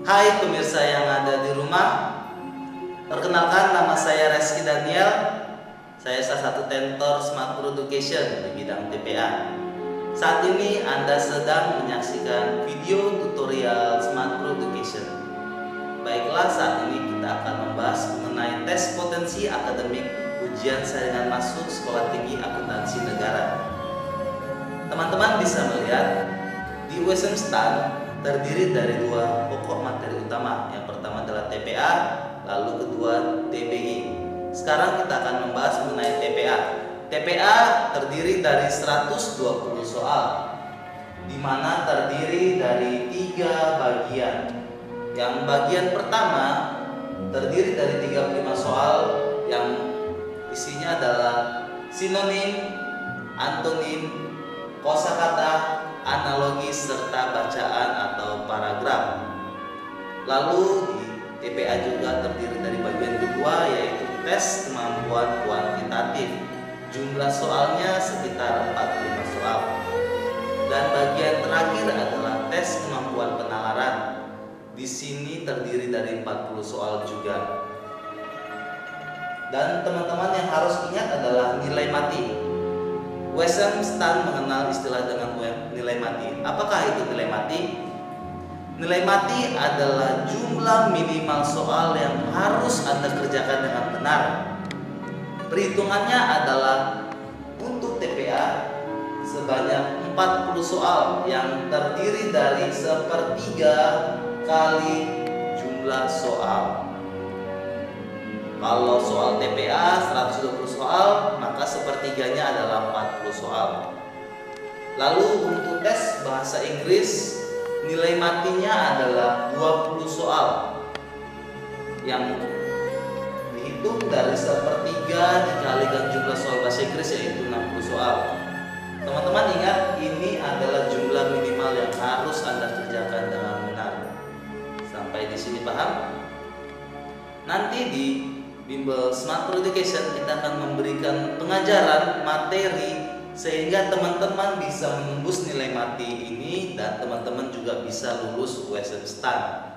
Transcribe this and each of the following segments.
Hai pemirsa yang ada di rumah, perkenalkan nama saya Reski Daniel. Saya salah satu tentor Smart Pro Education di bidang TPA. Saat ini Anda sedang menyaksikan video tutorial Smart Pro Education. Baiklah, saat ini kita akan membahas mengenai tes potensi akademik ujian saringan masuk Sekolah Tinggi Akuntansi Negara. Teman-teman bisa melihat di USM STAN terdiri dari dua pokok materi utama. Yang pertama adalah TPA, lalu kedua TBI. Sekarang kita akan membahas mengenai TPA. TPA terdiri dari 120 soal, di mana terdiri dari 3 bagian. Yang bagian pertama terdiri dari 35 soal yang isinya adalah sinonim, antonim, kosakata, analogi serta bacaan atau paragraf. Lalu di TPA juga terdiri dari bagian kedua, yaitu tes kemampuan kuantitatif. Jumlah soalnya sekitar 45 soal. Dan bagian terakhir adalah tes kemampuan penalaran. Di sini terdiri dari 40 soal juga. Dan teman-teman yang harus ingat adalah nilai mati. USM STAN mengenal istilah dengan nilai mati. Apakah itu nilai mati? Nilai mati adalah jumlah minimal soal yang harus Anda kerjakan dengan benar. Perhitungannya adalah untuk TPA sebanyak 40 soal yang terdiri dari 1/3 kali jumlah soal. Kalau soal TPA 120 soal, maka sepertiganya adalah 40 soal. Lalu untuk tes bahasa Inggris, nilai matinya adalah 20 soal, yang dihitung dari 1/3 dikalikan jumlah soal bahasa Inggris, yaitu 60 soal. Teman-teman ingat, ini adalah jumlah minimal yang harus Anda kerjakan dengan benar. Sampai di sini paham? Nanti di Bimbel Smart Pro Education kita akan memberikan pengajaran materi sehingga teman-teman bisa menembus nilai mati ini dan teman-teman juga bisa lulus USM STAN.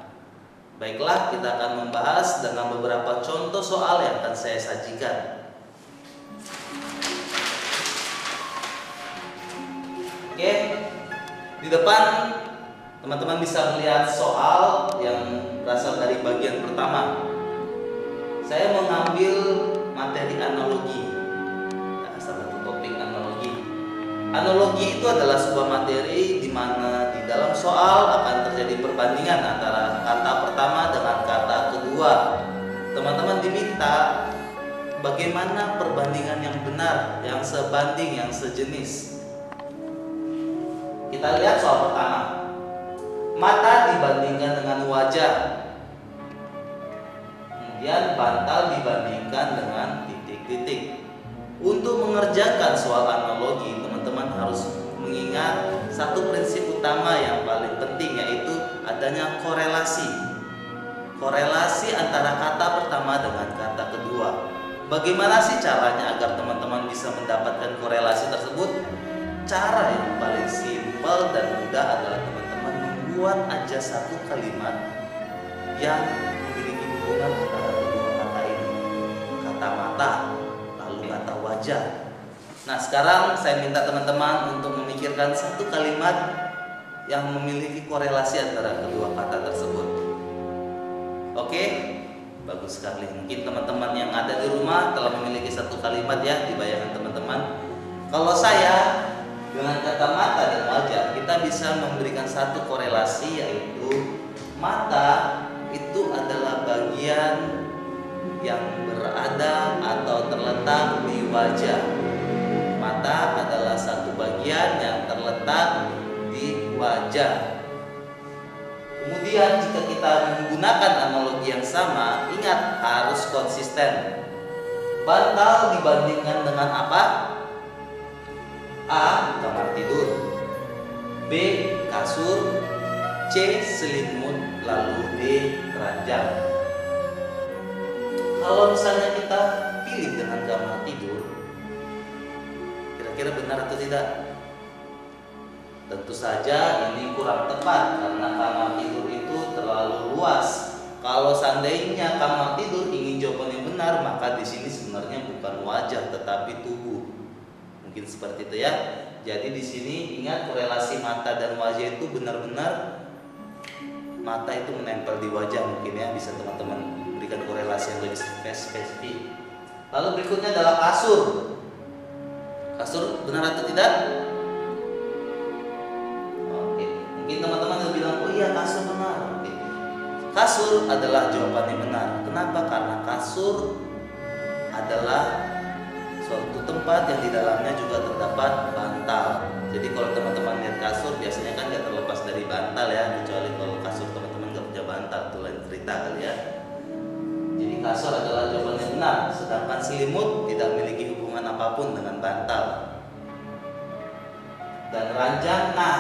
Baiklah, kita akan membahas dengan beberapa contoh soal yang akan saya sajikan. Oke, di depan teman-teman bisa melihat soal yang berasal dari bagian pertama. Saya mengambil materi analogi, salah satu topik analogi. Analogi itu adalah sebuah materi di mana di dalam soal akan terjadi perbandingan antara kata pertama dengan kata kedua. Teman-teman diminta bagaimana perbandingan yang benar, yang sebanding, yang sejenis. Kita lihat soal pertama. Mata dibandingkan dengan wajah. Kemudian bantal dibandingkan dengan titik-titik. Untuk mengerjakan soal analogi, teman-teman harus mengingat satu prinsip utama yang paling penting, yaitu adanya korelasi. Korelasi antara kata pertama dengan kata kedua. Bagaimana sih caranya agar teman-teman bisa mendapatkan korelasi tersebut? Cara yang paling simpel dan mudah adalah teman-teman membuat aja satu kalimat yang memiliki hubungan antara kedua kata ini, kata mata, lalu kata wajah. Nah, sekarang saya minta teman-teman untuk memikirkan satu kalimat yang memiliki korelasi antara kedua kata tersebut. Oke, bagus sekali. Mungkin teman-teman yang ada di rumah telah memiliki satu kalimat ya di bayangan teman-teman. Kalau saya dengan kata mata dan wajah, kita bisa memberikan satu korelasi, yaitu mata itu adalah bagian yang berada atau terletak di wajah. Mata adalah satu bagian yang terletak di wajah. Kemudian jika kita menggunakan analogi yang sama, ingat harus konsisten. Bantal dibandingkan dengan apa? A. Kamar tidur, B. Kasur, C. Selimut, lalu D. Ranjang. Kalau misalnya kita pilih dengan kamar tidur, kira-kira benar atau tidak? Tentu saja ini kurang tepat karena kamar tidur itu terlalu luas. Kalau seandainya kamar tidur ingin jawaban yang benar, maka di sini sebenarnya bukan wajah tetapi tubuh. Mungkin seperti itu ya. Jadi di sini ingat korelasi mata dan wajah itu benar-benar mata itu menempel di wajah, mungkin ya bisa teman-teman berikan korelasi yang lebih spesifik. Lalu berikutnya adalah kasur. Kasur benar atau tidak? Oke, mungkin teman-teman yang bilang, oh iya kasur benar. Oke. Kasur adalah jawaban yang benar. Kenapa? Karena kasur adalah suatu tempat yang di dalamnya juga terdapat bantal. Jadi kalau teman-teman lihat kasur biasanya kan nggak terlepas dari bantal ya, kecuali kalau kasur teman-teman nggak punya bantal, itu lain cerita kali ya. Jadi kasur adalah jawaban yang benar, sedangkan selimut tidak memiliki hubungan apapun dengan bantal. Dan ranjang, nah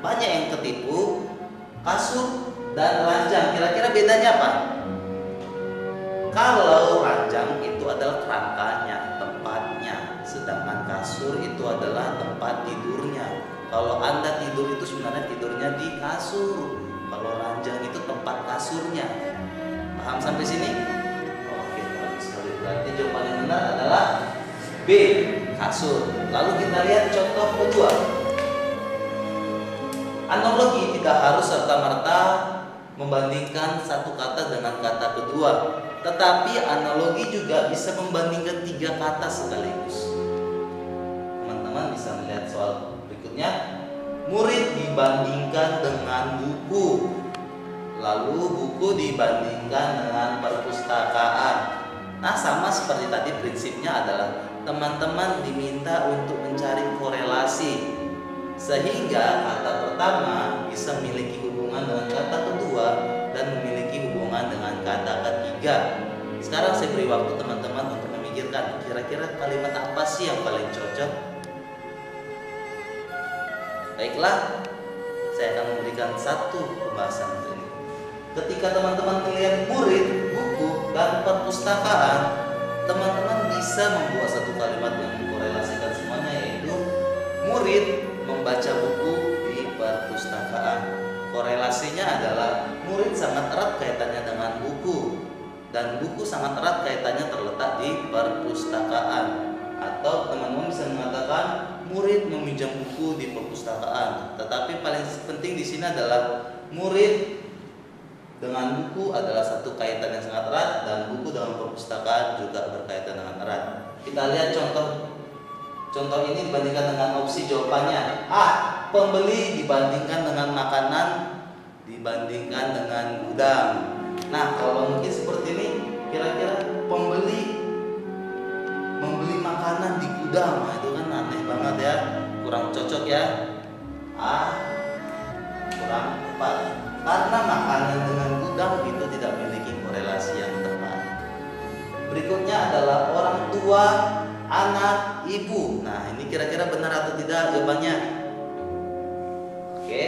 banyak yang ketipu kasur dan ranjang. Kira-kira bedanya apa? Kalau ranjang itu adalah kerangkanya, tempatnya, sedangkan kasur itu adalah tempat tidurnya. Kalau Anda tidur itu sebenarnya tidurnya di kasur. Kalau ranjang itu tempat kasurnya. Paham sampai sini? Oke, bagus sekali. Berarti jawaban yang benar adalah B, kasur. Lalu kita lihat contoh kedua. Analogi tidak harus serta-merta membandingkan satu kata dengan kata kedua, tetapi analogi juga bisa membandingkan 3 kata sekaligus. Teman-teman bisa melihat soal berikutnya. Murid dibandingkan dengan buku, lalu buku dibandingkan dengan perpustakaan. Nah, sama seperti tadi, prinsipnya adalah teman-teman diminta untuk mencari korelasi, sehingga kata pertama bisa memiliki hubungan dengan kata kedua dan memiliki hubungan dengan kata ketiga. Sekarang saya beri waktu teman-teman untuk memikirkan kira-kira kalimat apa sih yang paling cocok. Baiklah, saya akan memberikan satu pembahasan ini. Ketika teman-teman melihat murid, buku, dan perpustakaan, teman-teman bisa membuat satu kalimat yang mengkorelasikan semuanya, yaitu murid membaca buku di perpustakaan. Korelasinya adalah murid sangat erat kaitannya dengan buku, dan buku sangat erat kaitannya terletak di perpustakaan. Atau teman-teman bisa mengatakan murid meminjam buku di perpustakaan. Tetapi paling penting di sini adalah murid dengan buku adalah satu kaitan yang sangat erat, dan buku dengan perpustakaan juga berkaitan dengan erat. Kita lihat contoh ini dibandingkan dengan opsi jawabannya. A, pembeli dibandingkan dengan makanan dibandingkan dengan gudang. Nah, kalau mungkin seperti ini, kira-kira membeli makanan di gudang, nah itu kan aneh banget ya, kurang cocok ya. A, kurang tepat, karena makanan dengan gudang itu tidak memiliki korelasi yang tepat. Berikutnya adalah orang tua, anak, ibu. Nah, ini kira-kira benar atau tidak jawabannya? Oke,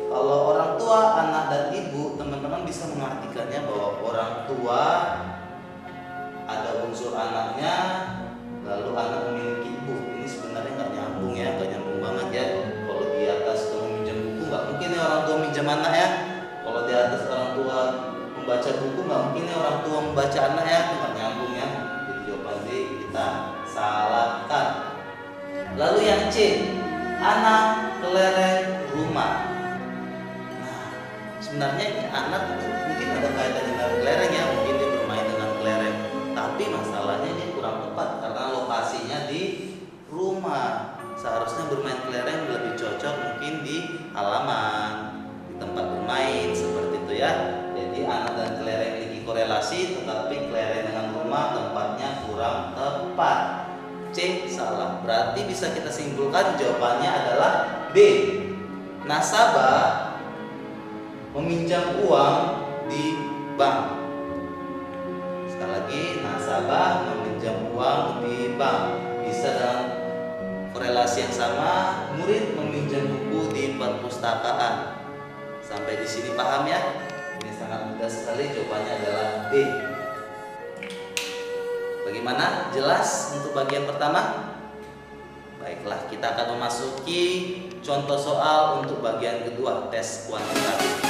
kalau orang tua, anak, dan ibu, teman-teman bisa mengartikannya bahwa orang tua ada unsur anaknya, lalu anak memiliki ibu. Ini sebenarnya nggak nyambung ya, nggak nyambung banget ya. Kalau di atas itu meminjam buku, nggak mungkin ya orang tua minjam anak ya. Kalau di atas orang tua membaca buku, nggak mungkin ya orang tua membaca anak ya, nggak nyambung ya. Jadi jawaban D kita salahkan. Lalu yang C, anak, kelereng, rumah. Nah, sebenarnya ini anak itu mungkin ada kaitannya dengan kelereng ya, mungkin dia bermain dengan kelereng. Tapi masalahnya ini kurang tepat karena lokasinya di rumah. Seharusnya bermain kelereng lebih cocok mungkin di halaman, di tempat bermain seperti itu ya. Jadi anak dan kelereng memiliki korelasi, tetapi kelereng dengan rumah tempatnya kurang tepat. C salah. Berarti bisa kita simpulkan jawabannya adalah B. Nasabah meminjam uang di bank. Sekali lagi, nasabah meminjam uang di bank. Bisa dengan korelasi yang sama, murid meminjam buku di perpustakaan. Sampai di sini paham ya? Ini sangat mudah sekali, jawabannya adalah D. Bagaimana? Jelas untuk bagian pertama? Baiklah, kita akan memasuki contoh soal untuk bagian kedua, tes kuantitatif.